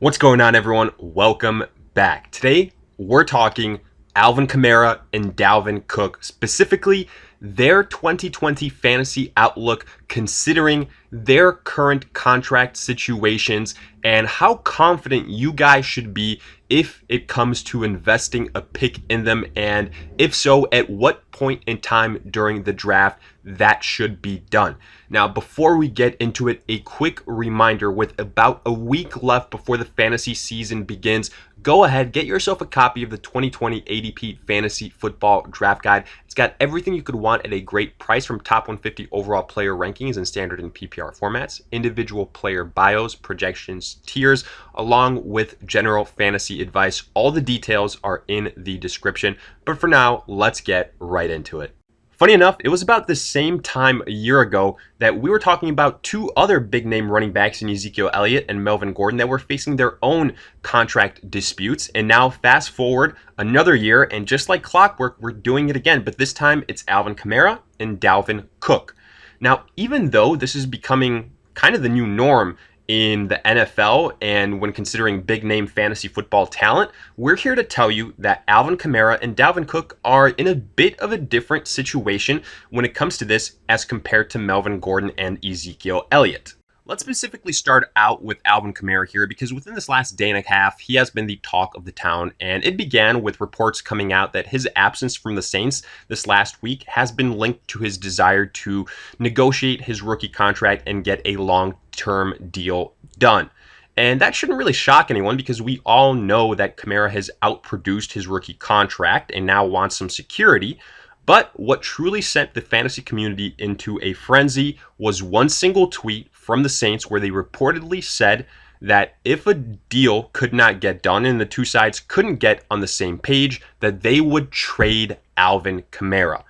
What's going on, everyone? Welcome back. Today, we're talking Alvin Kamara and Dalvin Cook, specifically their 2020 fantasy outlook, considering their current contract situations and how confident you guys should be if it comes to investing a pick in them, and if so, at what point in time during the draft that should be done. Now, before we get into it, a quick reminder: with about a week left before the fantasy season begins, go ahead, get yourself a copy of the 2020 ADP Fantasy Football Draft Guide. It's got everything you could want at a great price, from top 150 overall player rankings in standard and PPR formats, individual player bios, projections, tiers, along with general fantasy advice. All the details are in the description. But for now, let's get right into it. Funny enough, it was about the same time a year ago that we were talking about two other big name running backs in Ezekiel Elliott and Melvin Gordon that were facing their own contract disputes. And now fast forward another year, and just like clockwork, we're doing it again. But this time it's Alvin Kamara and Dalvin Cook. Now, even though this is becoming kind of the new norm in the NFL, and when considering big name fantasy football talent, we're here to tell you that Alvin Kamara and Dalvin Cook are in a bit of a different situation when it comes to this as compared to Melvin Gordon and Ezekiel Elliott. Let's specifically start out with Alvin Kamara here, because within this last day and a half, he has been the talk of the town, and it began with reports coming out that his absence from the Saints this last week has been linked to his desire to negotiate his rookie contract and get a long-term deal done. And that shouldn't really shock anyone, because we all know that Kamara has outproduced his rookie contract and now wants some security. But what truly sent the fantasy community into a frenzy was one single tweet from the Saints, where they reportedly said that if a deal could not get done and the two sides couldn't get on the same page, that they would trade Alvin Kamara.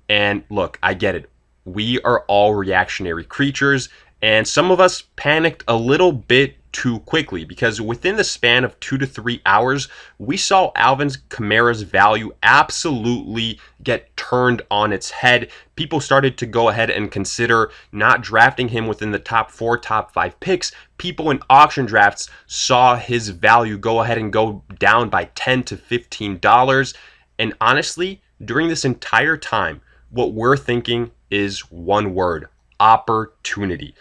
And look, I get it. We are all reactionary creatures, and some of us panicked a little bit too quickly, because within the span of 2 to 3 hours, we saw Alvin Kamara's value absolutely get turned on its head. People started to go ahead and consider not drafting him within the top 4, top 5 picks. People in auction drafts saw his value go ahead and go down by $10 to $15. And honestly, during this entire time, what we're thinking is one word: opportunity.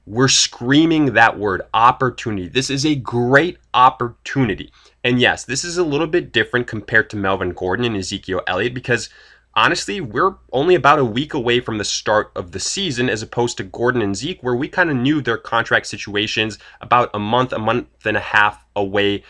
We're screaming that word, opportunity. This is a great opportunity. And yes, this is a little bit different compared to Melvin Gordon and Ezekiel Elliott, because honestly, we're only about a week away from the start of the season, as opposed to Gordon and Zeke, where we kind of knew their contract situations about a month and a half away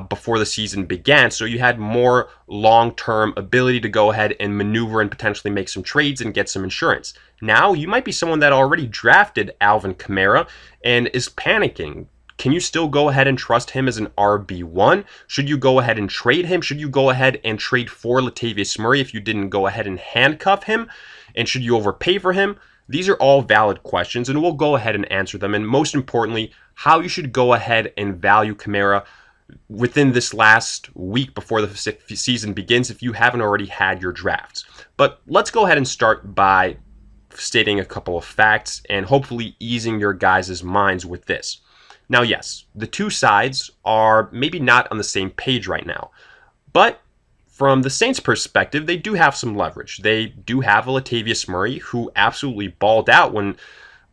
before the season began. So you had more long-term ability to go ahead and maneuver and potentially make some trades and get some insurance. Now, you might be someone that already drafted Alvin Kamara and is panicking. Can you still go ahead and trust him as an RB1? Should you go ahead and trade him? Should you go ahead and trade for Latavius Murray if you didn't go ahead and handcuff him? And should you overpay for him? These are all valid questions, and we'll go ahead and answer them. And most importantly, how you should go ahead and value Kamara within this last week before the season begins, if you haven't already had your drafts. But let's go ahead and start by stating a couple of facts and hopefully easing your guys' minds with this. Now, yes, the two sides are maybe not on the same page right now, but from the Saints' perspective, they do have some leverage. They do have a Latavius Murray who absolutely balled out when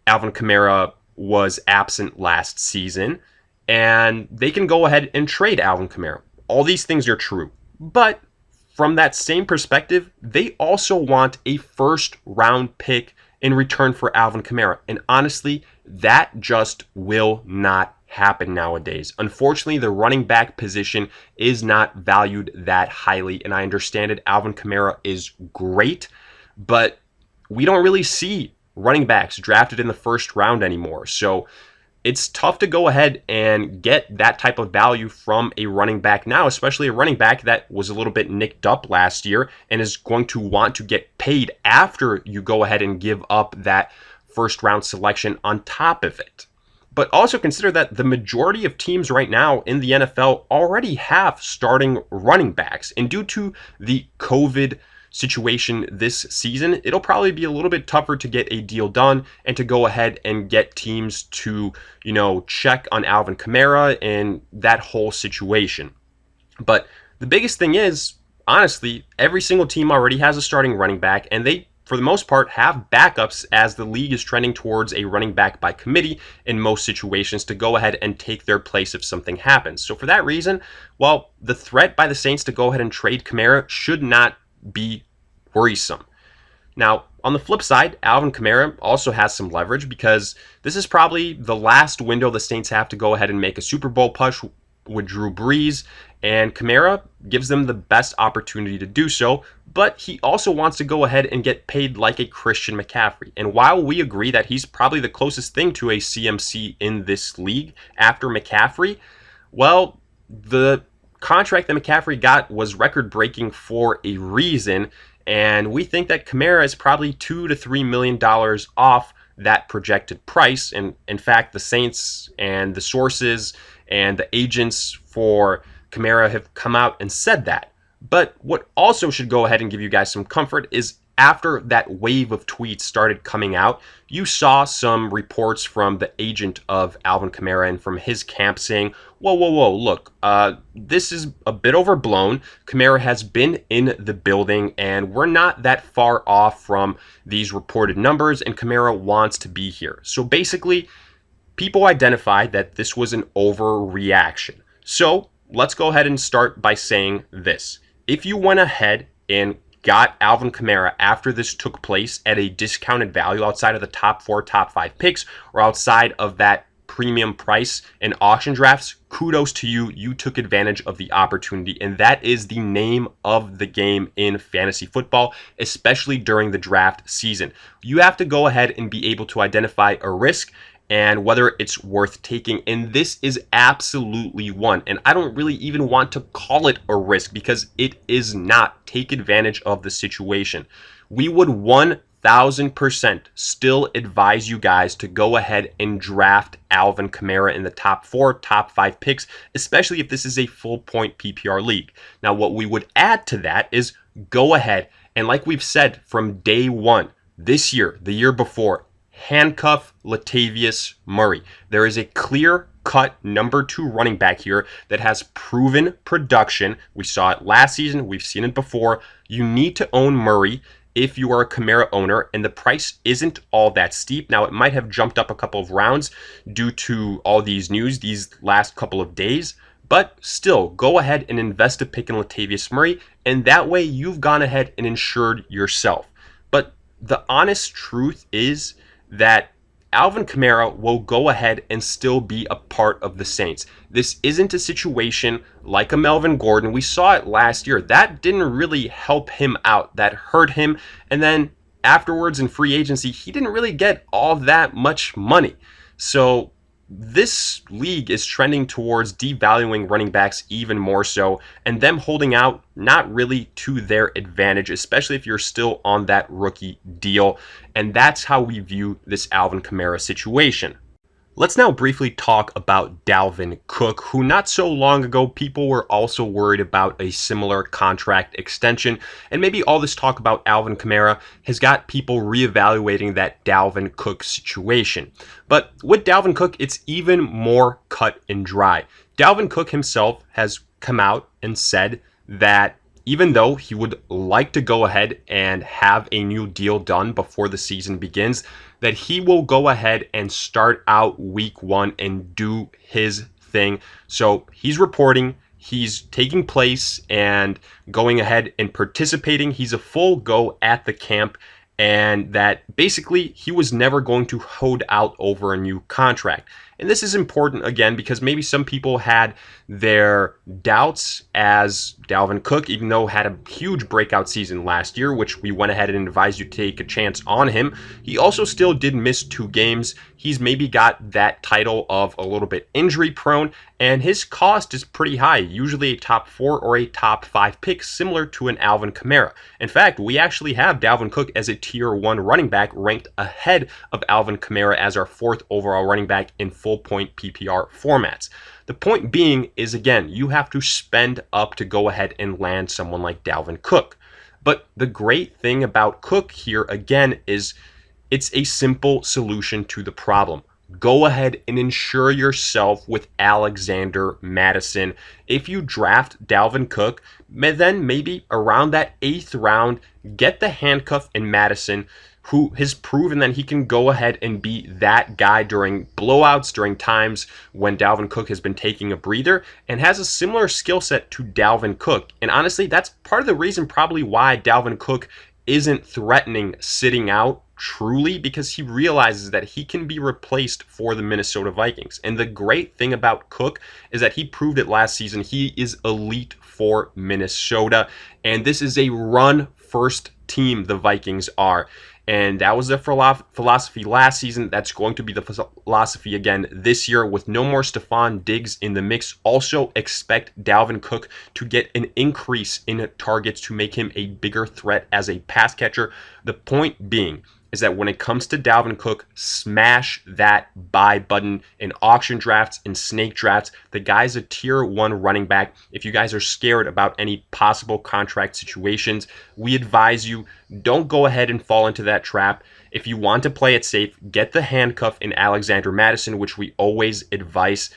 Alvin Kamara was absent last season, and they can go ahead and trade Alvin Kamara. All these things are true, but from that same perspective, they also want a first-round pick in return for Alvin Kamara. And honestly, that just will not happen nowadays. Unfortunately, the running back position is not valued that highly, and I understand it. Alvin Kamara is great, but we don't really see running backs drafted in the first round anymore. So it's tough to go ahead and get that type of value from a running back now, especially a running back that was a little bit nicked up last year and is going to want to get paid after you go ahead and give up that first round selection on top of it. But also consider that the majority of teams right now in the NFL already have starting running backs. And due to the COVID situation this season, it'll probably be a little bit tougher to get a deal done and to go ahead and get teams to, check on Alvin Kamara and that whole situation. But the biggest thing is, honestly, every single team already has a starting running back, and they, for the most part, have backups as the league is trending towards a running back by committee in most situations to go ahead and take their place if something happens. So for that reason, well, the threat by the Saints to go ahead and trade Kamara should not be worrisome. Now, on the flip side, Alvin Kamara also has some leverage because this is probably the last window the Saints have to go ahead and make a Super Bowl push with Drew Brees, and Kamara gives them the best opportunity to do so, but he also wants to go ahead and get paid like a Christian McCaffrey. And while we agree that he's probably the closest thing to a CMC in this league after McCaffrey, well, the contract that McCaffrey got was record-breaking for a reason, and we think that Kamara is probably $2 to $3 million off that projected price. And in fact, the Saints and the sources and the agents for Kamara have come out and said that. But what also should go ahead and give you guys some comfort is after that wave of tweets started coming out, you saw some reports from the agent of Alvin Kamara and from his camp saying, whoa, look, this is a bit overblown. Kamara has been in the building, and we're not that far off from these reported numbers, and Kamara wants to be here. So basically, people identified that this was an overreaction. So let's go ahead and start by saying this. If you went ahead and got Alvin Kamara after this took place at a discounted value outside of the top 4, top 5 picks, or outside of that premium price in auction drafts, kudos to you. You took advantage of the opportunity, and that is the name of the game in fantasy football, especially during the draft season. You have to go ahead and be able to identify a risk and whether it's worth taking, and this is absolutely one. And I don't really even want to call it a risk because it is not. Take advantage of the situation. We would 1,000% still advise you guys to go ahead and draft Alvin Kamara in the top 4, top 5 picks, especially if this is a full point PPR league. Now, what we would add to that is go ahead and, like we've said from day one, this year, the year before, handcuff Latavius Murray. There is a clear-cut number 2 running back here that has proven production. We saw it last season. We've seen it before. You need to own Murray if you are a Kamara owner, and the price isn't all that steep. Now, it might have jumped up a couple of rounds due to all these news these last couple of days, but still, go ahead and invest a pick in Latavius Murray, and that way you've gone ahead and insured yourself. But the honest truth is that Alvin Kamara will go ahead and still be a part of the Saints. This isn't a situation like a Melvin Gordon. We saw it last year. That didn't really help him out. That hurt him. And then afterwards in free agency, he didn't really get all that much money. So this league is trending towards devaluing running backs even more so, and them holding out not really to their advantage, especially if you're still on that rookie deal. And that's how we view this Alvin Kamara situation. Let's now briefly talk about Dalvin Cook, who not so long ago people were also worried about a similar contract extension. And maybe all this talk about Alvin Kamara has got people reevaluating that Dalvin Cook situation. But with Dalvin Cook, it's even more cut and dry. Dalvin Cook himself has come out and said that even though he would like to go ahead and have a new deal done before the season begins, that he will go ahead and start out week 1 and do his thing. So he's reporting, he's taking place and going ahead and participating. He's a full go at the camp, and that basically he was never going to hold out over a new contract. And this is important, again, because maybe some people had their doubts as Dalvin Cook, even though had a huge breakout season last year, which we went ahead and advised you to take a chance on him. He also still did miss 2 games. He's maybe got that title of a little bit injury prone, and his cost is pretty high, usually a top 4 or a top 5 pick, similar to an Alvin Kamara. In fact, we actually have Dalvin Cook as a tier 1 running back, ranked ahead of Alvin Kamara as our 4th overall running back in full point PPR formats. The point being is, again, you have to spend up to go ahead and land someone like Dalvin Cook. But the great thing about Cook here, again, is it's a simple solution to the problem. Go ahead and insure yourself with Alexander Mattison. If you draft Dalvin Cook, then maybe around that 8th round, get the handcuff in Mattison, who has proven that he can go ahead and be that guy during blowouts, during times when Dalvin Cook has been taking a breather, and has a similar skill set to Dalvin Cook. And honestly, that's part of the reason probably why Dalvin Cook isn't threatening sitting out truly, because he realizes that he can be replaced for the Minnesota Vikings. And the great thing about Cook is that he proved it last season. He is elite for Minnesota, and this is a run first team, the Vikings are. And that was their philosophy last season. That's going to be the philosophy again this year with no more Stephon Diggs in the mix. Also expect Dalvin Cook to get an increase in targets to make him a bigger threat as a pass catcher. The point being is that when it comes to Dalvin Cook, smash that buy button in auction drafts and snake drafts. The guy's a tier 1 running back. If you guys are scared about any possible contract situations, we advise you don't go ahead and fall into that trap. If you want to play it safe, get the handcuff in Alexander Mattison, which we always advise.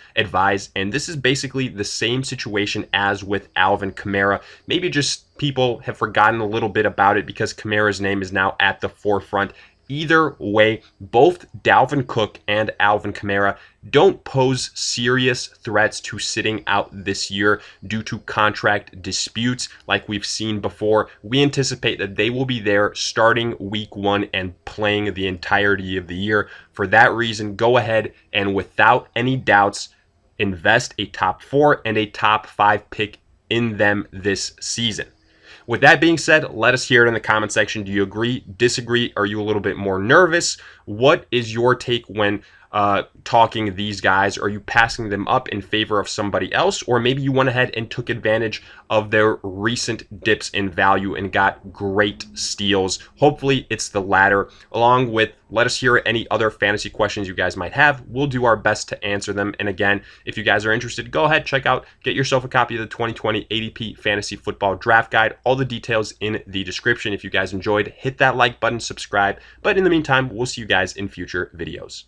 And this is basically the same situation as with Alvin Kamara. Maybe just people have forgotten a little bit about it because Kamara's name is now at the forefront. Either way, both Dalvin Cook and Alvin Kamara don't pose serious threats to sitting out this year due to contract disputes like we've seen before. We anticipate that they will be there starting week 1 and playing the entirety of the year. For that reason, go ahead and without any doubts, invest a top 4 and a top 5 pick in them this season. With that being said, let us hear it in the comment section. Do you agree, disagree? Are you a little bit more nervous? What is your take when talking these guys? Are you passing them up in favor of somebody else? Or maybe you went ahead and took advantage of their recent dips in value and got great steals. Hopefully it's the latter. Along with, let us hear any other fantasy questions you guys might have. We'll do our best to answer them. And again, if you guys are interested, go ahead, get yourself a copy of the 2020 ADP Fantasy Football Draft Guide. All the details in the description. If you guys enjoyed, hit that like button, subscribe. But in the meantime, we'll see you guys in future videos.